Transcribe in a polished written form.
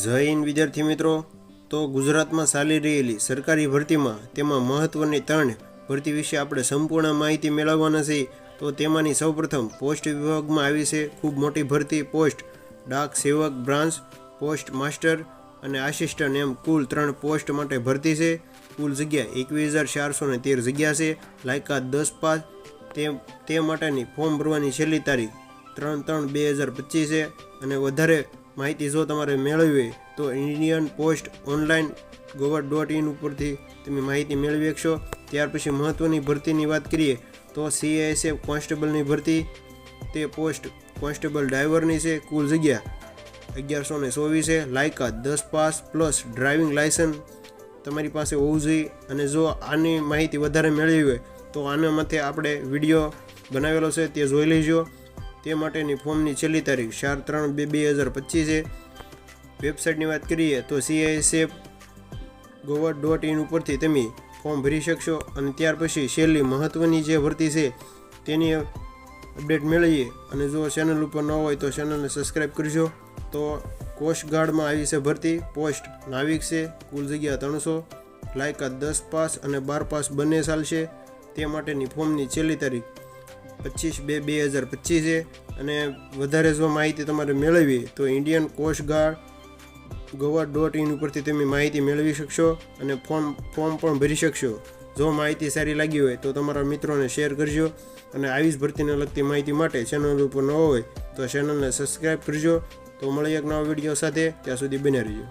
જય હિન્દ વિદ્યાર્થી મિત્રો। તો ગુજરાતમાં ચાલી રહેલી સરકારી ભરતીમાં તેમાં મહત્વની 3 ભરતી વિશે આપણે સંપૂર્ણ માહિતી મેળવવાના છે। તો તેમાંની સૌપ્રથમ પોસ્ટ વિભાગમાં આવી છે ખૂબ મોટી ભરતી પોસ્ટ ડાક સેવક બ્રાન્ચ પોસ્ટ માસ્ટર અને આસિસ્ટન્ટ એમ કુલ 3 પોસ્ટ માટે ભરતી છે। કુલ જગ્યા 21,413 જગ્યા છે। લાયકાત 10 પાસ। તે માટેની ફોર્મ ભરવાની છેલ્લી તારીખ 3/3/2025 છે। અને વધારે માહિતી જો તમારે મેળવવી તો ઇન્ડિયન પોસ્ટ ઓનલાઈન gov.in ઉપરથી તમે માહિતી મેળવી શકશો। ત્યાર પછી મહત્વની ભરતીની વાત કરીએ તો CISF કોન્સ્ટેબલની ભરતી તે પોસ્ટ કોન્સ્ટેબલ ડ્રાઈવરની છે। કુલ જગ્યા 1124 છે। લાયકાત 10 પાસ પ્લસ ડ્રાઇવિંગ લાયસન્સ તમારી પાસે હોવું જોઈએ। અને જો આની માહિતી વધારે મેળવી હોય તો આના માટે આપણે વિડીયો બનાવેલો છે તે જોઈ લેજો। તે માટેની ફોર્મની છેલ્લી તારીખ 4/3/2025 છે। વેબસાઇટની વાત કરીએ તો CISF gov.in ઉપરથી તમે ફોર્મ ભરી શકશો। અને ત્યાર પછી છેલ્લી મહત્વની જે ભરતી છે તેની અપડેટ મેળવીએ। અને જો ચેનલ ઉપર ન હોય તો ચેનલને સબસ્ક્રાઈબ કરજો। તો કોસ્ટગાર્ડમાં આવી છે ભરતી પોસ્ટ નાવિક છે। કુલ જગ્યા 300। લાયકાત 10 પાસ અને 12 પાસ બંને ચાલશે। તે માટેની ફોર્મની છેલ્લી તારીખ 25/2/2025 છે। અને વધારે જો માહિતી તમારે મેળવવી તો ઇન્ડિયન કોસ્ટગાર્ડ gov.in ઉપરથી તમે માહિતી મેળવી શકશો અને ફોર્મ પણ ભરી શકશો। જો માહિતી સારી લાગી હોય તો તમારા મિત્રોને શેર કરજો। અને આવી જ ભરતીને લગતી માહિતી માટે ચેનલ ઉપર ન હોય તો ચેનલને સબસ્ક્રાઈબ કરજો। તો મળીએ એક નવા વિડીયો સાથે, ત્યાં સુધી બન્યા રહેજો।